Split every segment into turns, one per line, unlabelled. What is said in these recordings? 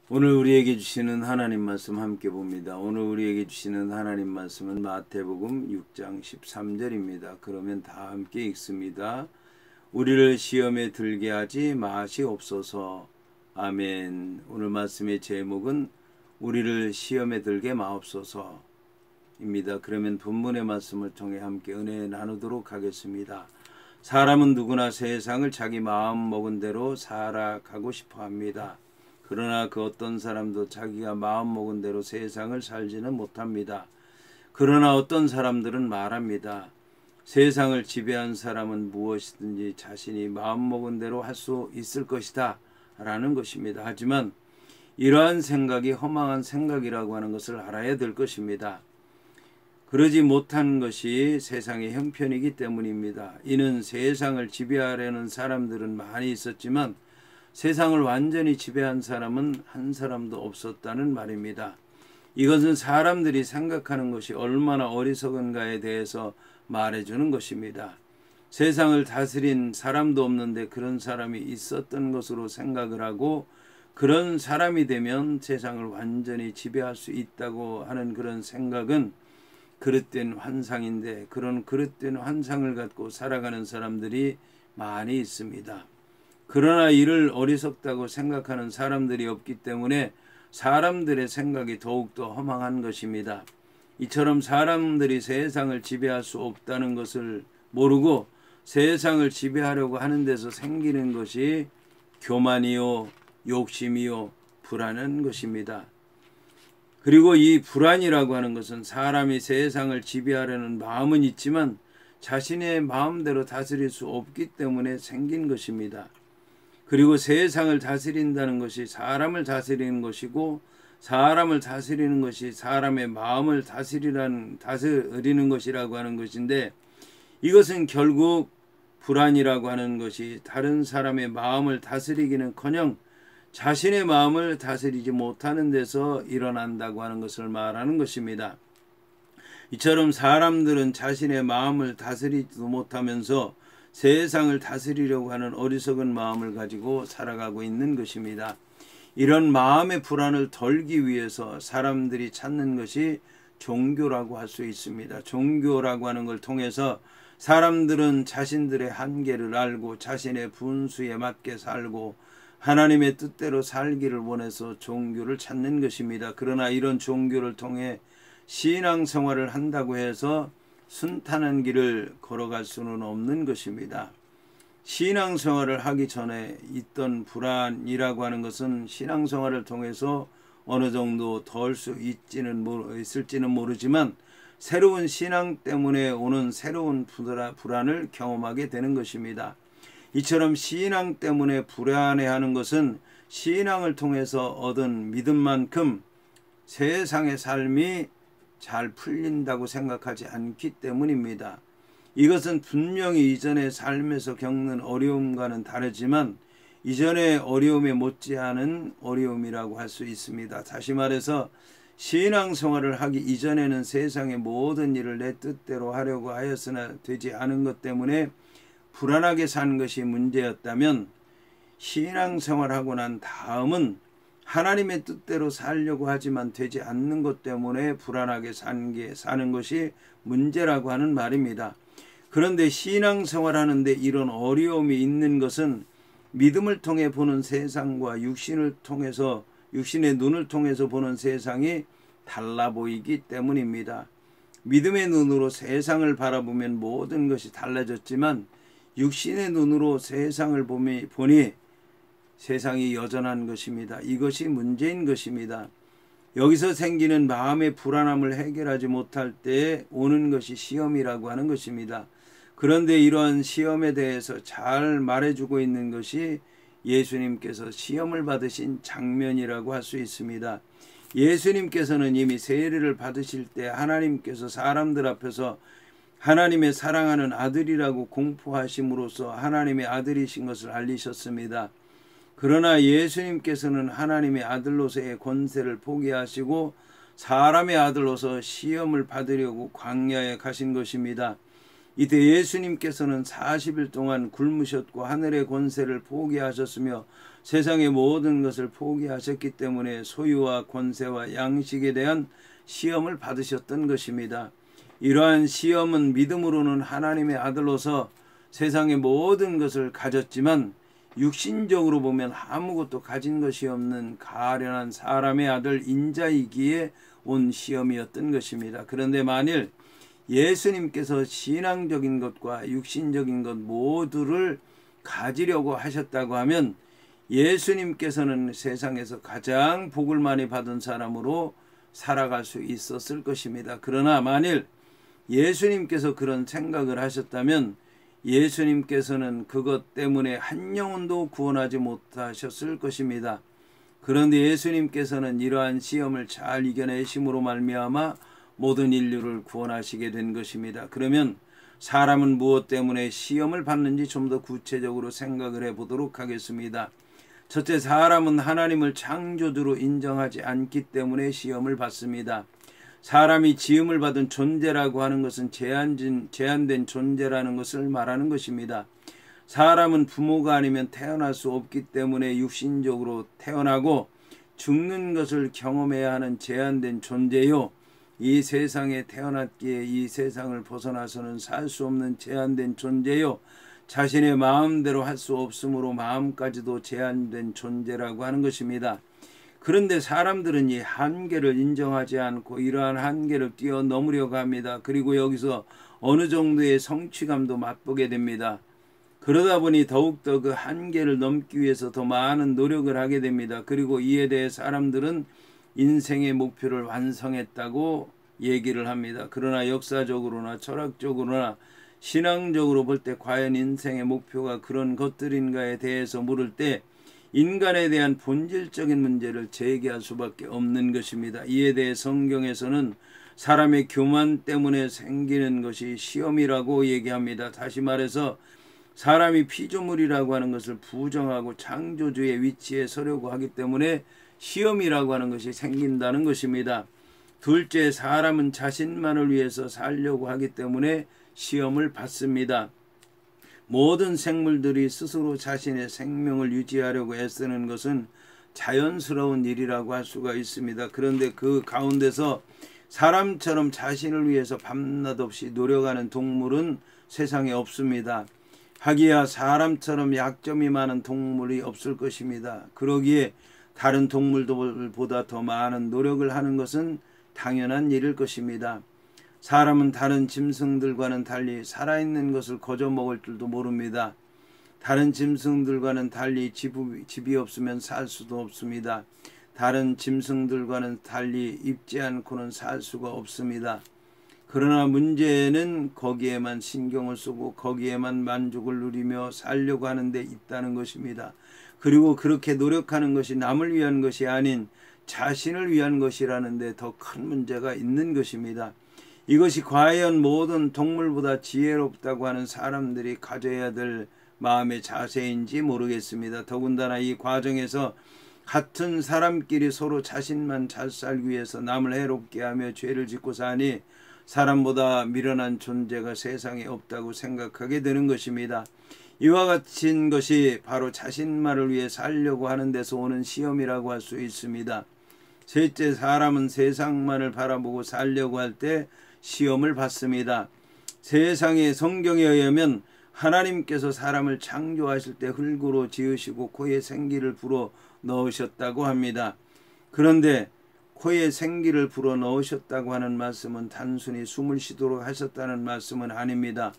오늘 우리에게 주시는 하나님 말씀 함께 봅니다. 오늘 우리에게 주시는 하나님 말씀은 마태복음 6장 13절입니다. 그러면 다 함께 읽습니다. 우리를 시험에 들게 하지 마시옵소서. 아멘. 오늘 말씀의 제목은 우리를 시험에 들게 마옵소서 입니다. 그러면 본문의 말씀을 통해 함께 은혜 나누도록 하겠습니다. 사람은 누구나 세상을 자기 마음 먹은 대로 살아가고 싶어 합니다. 그러나 그 어떤 사람도 자기가 마음 먹은 대로 세상을 살지는 못합니다. 그러나 어떤 사람들은 말합니다. 세상을 지배한 사람은 무엇이든지 자신이 마음 먹은 대로 할 수 있을 것이다 라는 것입니다. 하지만 이러한 생각이 허망한 생각이라고 하는 것을 알아야 될 것입니다. 그러지 못한 것이 세상의 형편이기 때문입니다. 이는 세상을 지배하려는 사람들은 많이 있었지만 세상을 완전히 지배한 사람은 한 사람도 없었다는 말입니다. 이것은 사람들이 생각하는 것이 얼마나 어리석은가에 대해서 말해주는 것입니다. 세상을 다스린 사람도 없는데 그런 사람이 있었던 것으로 생각을 하고 그런 사람이 되면 세상을 완전히 지배할 수 있다고 하는 그런 생각은 그릇된 환상인데 그런 그릇된 환상을 갖고 살아가는 사람들이 많이 있습니다. 그러나 이를 어리석다고 생각하는 사람들이 없기 때문에 사람들의 생각이 더욱더 허망한 것입니다. 이처럼 사람들이 세상을 지배할 수 없다는 것을 모르고 세상을 지배하려고 하는 데서 생기는 것이 교만이요, 욕심이요, 불안한 것입니다. 그리고 이 불안이라고 하는 것은 사람이 세상을 지배하려는 마음은 있지만 자신의 마음대로 다스릴 수 없기 때문에 생긴 것입니다. 그리고 세상을 다스린다는 것이 사람을 다스리는 것이고 사람을 다스리는 것이 사람의 마음을 다스리는 것이라고 하는 것인데 이것은 결국 불안이라고 하는 것이 다른 사람의 마음을 다스리기는커녕 자신의 마음을 다스리지 못하는 데서 일어난다고 하는 것을 말하는 것입니다. 이처럼 사람들은 자신의 마음을 다스리지도 못하면서 세상을 다스리려고 하는 어리석은 마음을 가지고 살아가고 있는 것입니다. 이런 마음의 불안을 덜기 위해서 사람들이 찾는 것이 종교라고 할 수 있습니다. 종교라고 하는 걸 통해서 사람들은 자신들의 한계를 알고 자신의 분수에 맞게 살고 하나님의 뜻대로 살기를 원해서 종교를 찾는 것입니다. 그러나 이런 종교를 통해 신앙생활을 한다고 해서 순탄한 길을 걸어갈 수는 없는 것입니다. 신앙생활을 하기 전에 있던 불안이라고 하는 것은 신앙생활을 통해서 어느 정도 덜 수 있을지는 모르지만 새로운 신앙 때문에 오는 새로운 불안을 경험하게 되는 것입니다. 이처럼 신앙 때문에 불안해하는 것은 신앙을 통해서 얻은 믿음만큼 세상의 삶이 잘 풀린다고 생각하지 않기 때문입니다. 이것은 분명히 이전의 삶에서 겪는 어려움과는 다르지만 이전의 어려움에 못지않은 어려움이라고 할 수 있습니다. 다시 말해서 신앙생활을 하기 이전에는 세상의 모든 일을 내 뜻대로 하려고 하였으나 되지 않은 것 때문에 불안하게 산 것이 문제였다면 신앙생활하고 난 다음은 하나님의 뜻대로 살려고 하지만 되지 않는 것 때문에 불안하게 사는 것이 문제라고 하는 말입니다. 그런데 신앙생활하는데 이런 어려움이 있는 것은 믿음을 통해 보는 세상과 육신의 눈을 통해서 보는 세상이 달라 보이기 때문입니다. 믿음의 눈으로 세상을 바라보면 모든 것이 달라졌지만 육신의 눈으로 세상을 보니 세상이 여전한 것입니다. 이것이 문제인 것입니다. 여기서 생기는 마음의 불안함을 해결하지 못할 때에 오는 것이 시험이라고 하는 것입니다. 그런데 이러한 시험에 대해서 잘 말해주고 있는 것이 예수님께서 시험을 받으신 장면이라고 할 수 있습니다. 예수님께서는 이미 세례를 받으실 때 하나님께서 사람들 앞에서 하나님의 사랑하는 아들이라고 공포하심으로써 하나님의 아들이신 것을 알리셨습니다. 그러나 예수님께서는 하나님의 아들로서의 권세를 포기하시고 사람의 아들로서 시험을 받으려고 광야에 가신 것입니다. 이때 예수님께서는 40일 동안 굶으셨고 하늘의 권세를 포기하셨으며 세상의 모든 것을 포기하셨기 때문에 소유와 권세와 양식에 대한 시험을 받으셨던 것입니다. 이러한 시험은 믿음으로는 하나님의 아들로서 세상의 모든 것을 가졌지만 육신적으로 보면 아무것도 가진 것이 없는 가련한 사람의 아들 인자이기에 온 시험이었던 것입니다. 그런데 만일 예수님께서 신앙적인 것과 육신적인 것 모두를 가지려고 하셨다고 하면 예수님께서는 세상에서 가장 복을 많이 받은 사람으로 살아갈 수 있었을 것입니다. 그러나 만일 예수님께서 그런 생각을 하셨다면 예수님께서는 그것 때문에 한 영혼도 구원하지 못하셨을 것입니다. 그런데 예수님께서는 이러한 시험을 잘 이겨내심으로 말미암아 모든 인류를 구원하시게 된 것입니다. 그러면 사람은 무엇 때문에 시험을 받는지 좀 더 구체적으로 생각을 해보도록 하겠습니다. 첫째, 사람은 하나님을 창조주로 인정하지 않기 때문에 시험을 받습니다. 사람이 지음을 받은 존재라고 하는 것은 제한된 존재라는 것을 말하는 것입니다. 사람은 부모가 아니면 태어날 수 없기 때문에 육신적으로 태어나고 죽는 것을 경험해야 하는 제한된 존재요. 이 세상에 태어났기에 이 세상을 벗어나서는 살 수 없는 제한된 존재요. 자신의 마음대로 할 수 없으므로 마음까지도 제한된 존재라고 하는 것입니다. 그런데 사람들은 이 한계를 인정하지 않고 이러한 한계를 뛰어넘으려고 합니다. 그리고 여기서 어느 정도의 성취감도 맛보게 됩니다. 그러다 보니 더욱더 그 한계를 넘기 위해서 더 많은 노력을 하게 됩니다. 그리고 이에 대해 사람들은 인생의 목표를 완성했다고 얘기를 합니다. 그러나 역사적으로나 철학적으로나 신앙적으로 볼 때 과연 인생의 목표가 그런 것들인가에 대해서 물을 때 인간에 대한 본질적인 문제를 제기할 수밖에 없는 것입니다. 이에 대해 성경에서는 사람의 교만 때문에 생기는 것이 시험이라고 얘기합니다. 다시 말해서 사람이 피조물이라고 하는 것을 부정하고 창조주의 위치에 서려고 하기 때문에 시험이라고 하는 것이 생긴다는 것입니다. 둘째, 사람은 자신만을 위해서 살려고 하기 때문에 시험을 받습니다. 모든 생물들이 스스로 자신의 생명을 유지하려고 애쓰는 것은 자연스러운 일이라고 할 수가 있습니다. 그런데 그 가운데서 사람처럼 자신을 위해서 밤낮 없이 노력하는 동물은 세상에 없습니다. 하기야 사람처럼 약점이 많은 동물이 없을 것입니다. 그러기에 다른 동물들보다 더 많은 노력을 하는 것은 당연한 일일 것입니다. 사람은 다른 짐승들과는 달리 살아있는 것을 거저 먹을 줄도 모릅니다. 다른 짐승들과는 달리 집이 없으면 살 수도 없습니다. 다른 짐승들과는 달리 입지 않고는 살 수가 없습니다. 그러나 문제는 거기에만 신경을 쓰고 거기에만 만족을 누리며 살려고 하는 데 있다는 것입니다. 그리고 그렇게 노력하는 것이 남을 위한 것이 아닌 자신을 위한 것이라는 데 더 큰 문제가 있는 것입니다. 이것이 과연 모든 동물보다 지혜롭다고 하는 사람들이 가져야 될 마음의 자세인지 모르겠습니다. 더군다나 이 과정에서 같은 사람끼리 서로 자신만 잘 살기 위해서 남을 해롭게 하며 죄를 짓고 사니 사람보다 미련한 존재가 세상에 없다고 생각하게 되는 것입니다. 이와 같은 것이 바로 자신만을 위해 살려고 하는 데서 오는 시험이라고 할 수 있습니다. 셋째, 사람은 세상만을 바라보고 살려고 할 때 시험을 받습니다. 세상의 성경에 의하면 하나님께서 사람을 창조하실 때 흙으로 지으시고 코에 생기를 불어 넣으셨다고 합니다. 그런데 코에 생기를 불어 넣으셨다고 하는 말씀은 단순히 숨을 쉬도록 하셨다는 말씀은 아닙니다.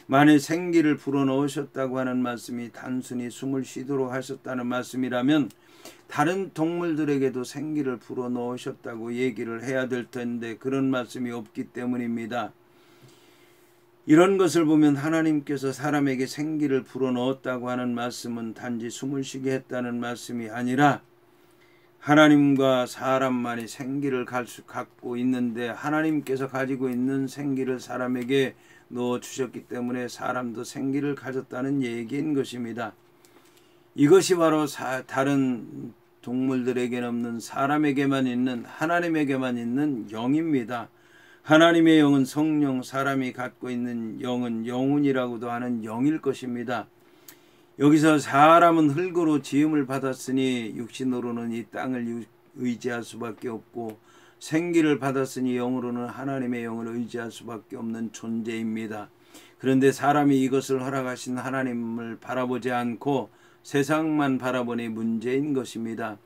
만일 생기를 불어 넣으셨다고 하는 말씀이 단순히 숨을 쉬도록 하셨다는 말씀이라면 다른 동물들에게도 생기를 불어 넣으셨다고 얘기를 해야 될 텐데 그런 말씀이 없기 때문입니다. 이런 것을 보면 하나님께서 사람에게 생기를 불어 넣었다고 하는 말씀은 단지 숨을 쉬게 했다는 말씀이 아니라 하나님과 사람만이 생기를 갖고 있는데 하나님께서 가지고 있는 생기를 사람에게 넣어주셨기 때문에 사람도 생기를 가졌다는 얘기인 것입니다. 이것이 바로 다른 동물들에게는 없는 사람에게만 있는 하나님에게만 있는 영입니다. 하나님의 영은 성령, 사람이 갖고 있는 영은 영혼이라고도 하는 영일 것입니다. 여기서 사람은 흙으로 지음을 받았으니 육신으로는 이 땅을 의지할 수밖에 없고 생기를 받았으니 영으로는 하나님의 영을 의지할 수밖에 없는 존재입니다. 그런데 사람이 이것을 허락하신 하나님을 바라보지 않고 세상만 바라보니 문제인 것입니다.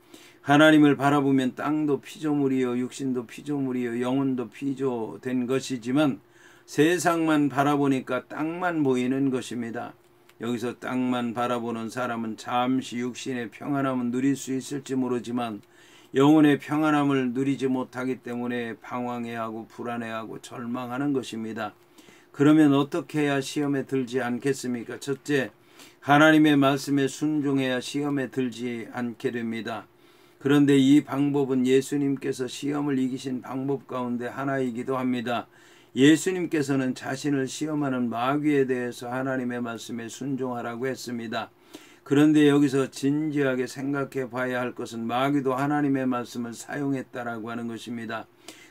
하나님을 바라보면 땅도 피조물이요 육신도 피조물이요 영혼도 피조된 것이지만 세상만 바라보니까 땅만 보이는 것입니다. 여기서 땅만 바라보는 사람은 잠시 육신의 평안함은 누릴 수 있을지 모르지만 영혼의 평안함을 누리지 못하기 때문에 방황해하고 불안해하고 절망하는 것입니다. 그러면 어떻게 해야 시험에 들지 않겠습니까? 첫째, 하나님의 말씀에 순종해야 시험에 들지 않게 됩니다. 그런데 이 방법은 예수님께서 시험을 이기신 방법 가운데 하나이기도 합니다. 예수님께서는 자신을 시험하는 마귀에 대해서 하나님의 말씀에 순종하라고 했습니다. 그런데 여기서 진지하게 생각해 봐야 할 것은 마귀도 하나님의 말씀을 사용했다라고 하는 것입니다.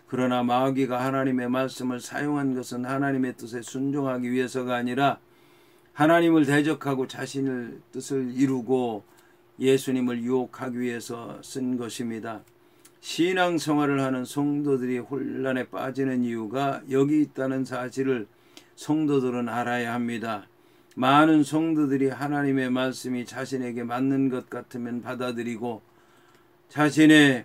그러나 마귀가 하나님의 말씀을 사용한 것은 하나님의 뜻에 순종하기 위해서가 아니라 하나님을 대적하고 자신의 뜻을 이루고 예수님을 유혹하기 위해서 쓴 것입니다. 신앙생활을 하는 성도들이 혼란에 빠지는 이유가 여기 있다는 사실을 성도들은 알아야 합니다. 많은 성도들이 하나님의 말씀이 자신에게 맞는 것 같으면 받아들이고 자신의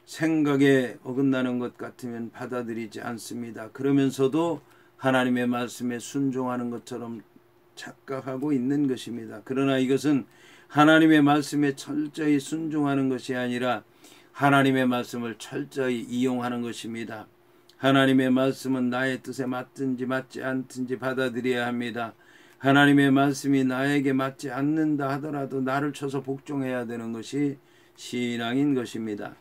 생각에 어긋나는 것 같으면 받아들이지 않습니다. 그러면서도 하나님의 말씀에 순종하는 것처럼 착각하고 있는 것입니다. 그러나 이것은 하나님의 말씀에 철저히 순종하는 것이 아니라 하나님의 말씀을 철저히 이용하는 것입니다. 하나님의 말씀은 나의 뜻에 맞든지 맞지 않든지 받아들여야 합니다. 하나님의 말씀이 나에게 맞지 않는다 하더라도 나를 쳐서 복종해야 되는 것이 신앙인 것입니다.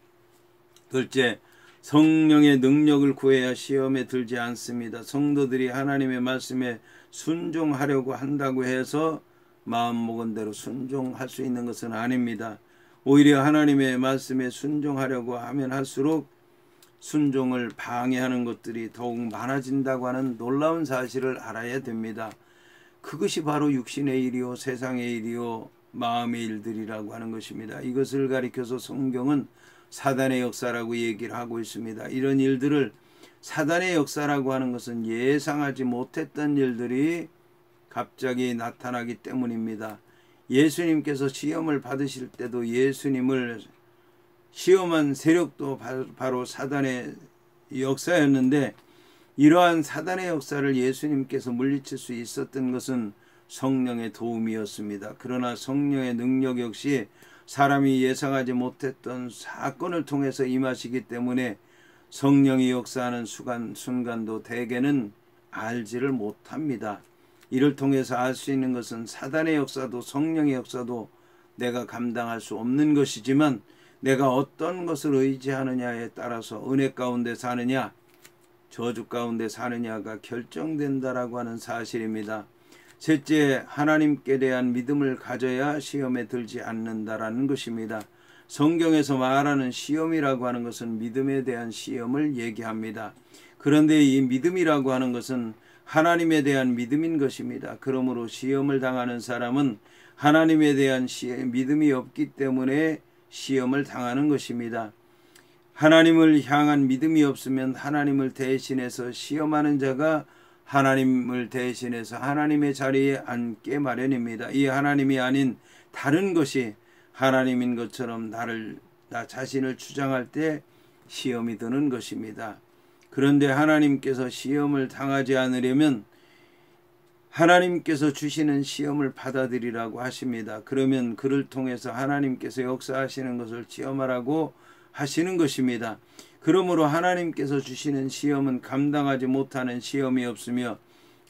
둘째, 성령의 능력을 구해야 시험에 들지 않습니다. 성도들이 하나님의 말씀에 순종하려고 한다고 해서 마음먹은 대로 순종할 수 있는 것은 아닙니다. 오히려 하나님의 말씀에 순종하려고 하면 할수록 순종을 방해하는 것들이 더욱 많아진다고 하는 놀라운 사실을 알아야 됩니다. 그것이 바로 육신의 일이요 세상의 일이요 마음의 일들이라고 하는 것입니다. 이것을 가리켜서 성경은 사단의 역사라고 얘기를 하고 있습니다. 이런 일들을 사단의 역사라고 하는 것은 예상하지 못했던 일들이 갑자기 나타나기 때문입니다. 예수님께서 시험을 받으실 때도 예수님을 시험한 세력도 바로 사단의 역사였는데 이러한 사단의 역사를 예수님께서 물리칠 수 있었던 것은 성령의 도움이었습니다. 그러나 성령의 능력 역시 사람이 예상하지 못했던 사건을 통해서 임하시기 때문에 성령이 역사하는 순간도 대개는 알지를 못합니다. 이를 통해서 알 수 있는 것은 사단의 역사도 성령의 역사도 내가 감당할 수 없는 것이지만 내가 어떤 것을 의지하느냐에 따라서 은혜 가운데 사느냐 저주 가운데 사느냐가 결정된다라고 하는 사실입니다. 셋째, 하나님께 대한 믿음을 가져야 시험에 들지 않는다라는 것입니다. 성경에서 말하는 시험이라고 하는 것은 믿음에 대한 시험을 얘기합니다. 그런데 이 믿음이라고 하는 것은 하나님에 대한 믿음인 것입니다. 그러므로 시험을 당하는 사람은 하나님에 대한 믿음이 없기 때문에 시험을 당하는 것입니다. 하나님을 향한 믿음이 없으면 하나님을 대신해서 시험하는 자가 하나님을 대신해서 하나님의 자리에 앉게 마련입니다. 이 하나님이 아닌 다른 것이 하나님인 것처럼 나 자신을 주장할 때 시험이 드는 것입니다. 그런데 하나님께서 시험을 당하지 않으려면 하나님께서 주시는 시험을 받아들이라고 하십니다. 그러면 그를 통해서 하나님께서 역사하시는 것을 체험하라고 하시는 것입니다. 그러므로 하나님께서 주시는 시험은 감당하지 못하는 시험이 없으며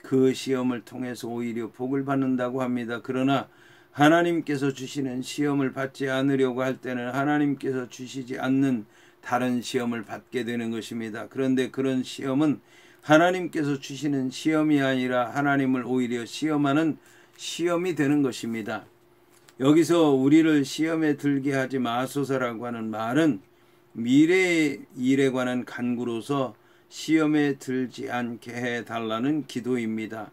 그 시험을 통해서 오히려 복을 받는다고 합니다. 그러나 하나님께서 주시는 시험을 받지 않으려고 할 때는 하나님께서 주시지 않는 다른 시험을 받게 되는 것입니다. 그런데 그런 시험은 하나님께서 주시는 시험이 아니라 하나님을 오히려 시험하는 시험이 되는 것입니다. 여기서 우리를 시험에 들게 하지 마소서라고 하는 말은 미래의 일에 관한 간구로서 시험에 들지 않게 해달라는 기도입니다.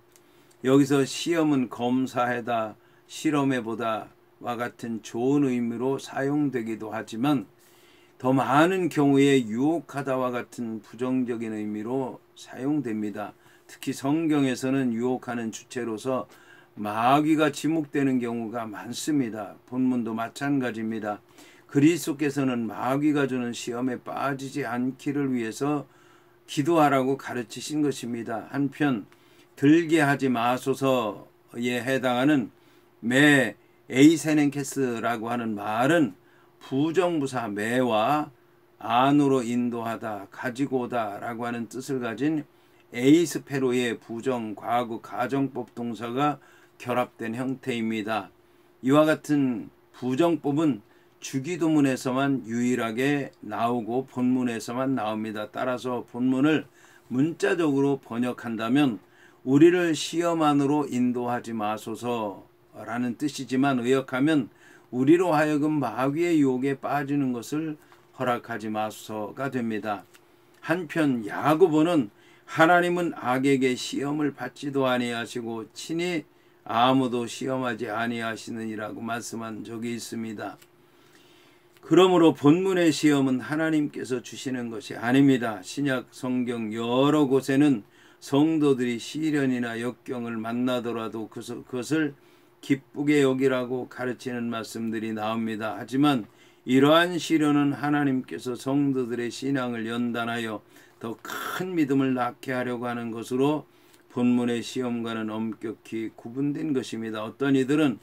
여기서 시험은 검사해다, 실험해보다와 같은 좋은 의미로 사용되기도 하지만 더 많은 경우에 유혹하다와 같은 부정적인 의미로 사용됩니다. 특히 성경에서는 유혹하는 주체로서 마귀가 지목되는 경우가 많습니다. 본문도 마찬가지입니다. 그리스도께서는 마귀가 주는 시험에 빠지지 않기를 위해서 기도하라고 가르치신 것입니다. 한편 들게 하지 마소서에 해당하는 매 에이세넨케스라고 하는 말은 부정부사 매와 안으로 인도하다, 가지고 오다라고 하는 뜻을 가진 에이스페로의 부정, 과거, 가정법 동사가 결합된 형태입니다. 이와 같은 부정법은 주기도문에서만 유일하게 나오고 본문에서만 나옵니다. 따라서 본문을 문자적으로 번역한다면 우리를 시험 안으로 인도하지 마소서라는 뜻이지만 의역하면 우리로 하여금 마귀의 유혹에 빠지는 것을 허락하지 마소서가 됩니다. 한편 야고보는 하나님은 악에게 시험을 받지도 아니하시고 친히 아무도 시험하지 아니하시느니라고 말씀한 적이 있습니다. 그러므로 본문의 시험은 하나님께서 주시는 것이 아닙니다. 신약 성경 여러 곳에는 성도들이 시련이나 역경을 만나더라도 그것을 기쁘게 여기라고 가르치는 말씀들이 나옵니다. 하지만 이러한 시련은 하나님께서 성도들의 신앙을 연단하여 더 큰 믿음을 낳게 하려고 하는 것으로 본문의 시험과는 엄격히 구분된 것입니다. 어떤 이들은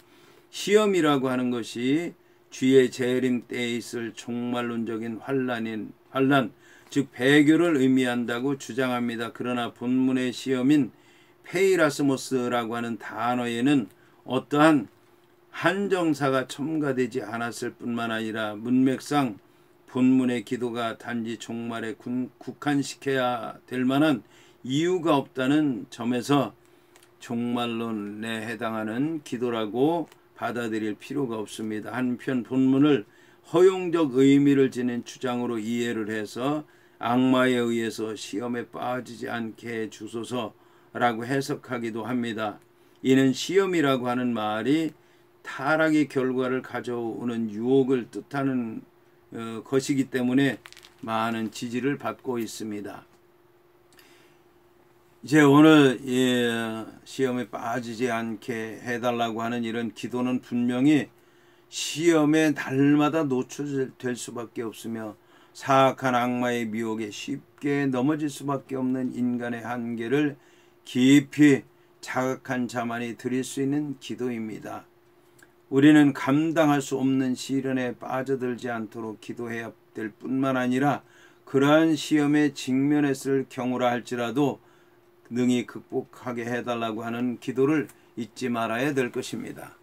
시험이라고 하는 것이 주의 재림 때에 있을 종말론적인 환난, 즉 배교를 의미한다고 주장합니다. 그러나 본문의 시험인 페이라스모스라고 하는 단어에는 어떠한 한정사가 첨가되지 않았을 뿐만 아니라 문맥상 본문의 기도가 단지 종말에 국한시켜야 될 만한 이유가 없다는 점에서 종말론에 해당하는 기도라고 받아들일 필요가 없습니다. 한편 본문을 허용적 의미를 지닌 주장으로 이해를 해서 악마에 의해서 시험에 빠지지 않게 해 주소서라고 해석하기도 합니다. 이는 시험이라고 하는 말이 타락의 결과를 가져오는 유혹을 뜻하는 것이기 때문에 많은 지지를 받고 있습니다. 이제 오늘 시험에 빠지지 않게 해달라고 하는 이런 기도는 분명히 시험에 날마다 노출될 수밖에 없으며 사악한 악마의 미혹에 쉽게 넘어질 수밖에 없는 인간의 한계를 깊이 자각한 자만이 드릴 수 있는 기도입니다. 우리는 감당할 수 없는 시련에 빠져들지 않도록 기도해야 될 뿐만 아니라 그러한 시험에 직면했을 경우라 할지라도 능히 극복하게 해달라고 하는 기도를 잊지 말아야 될 것입니다.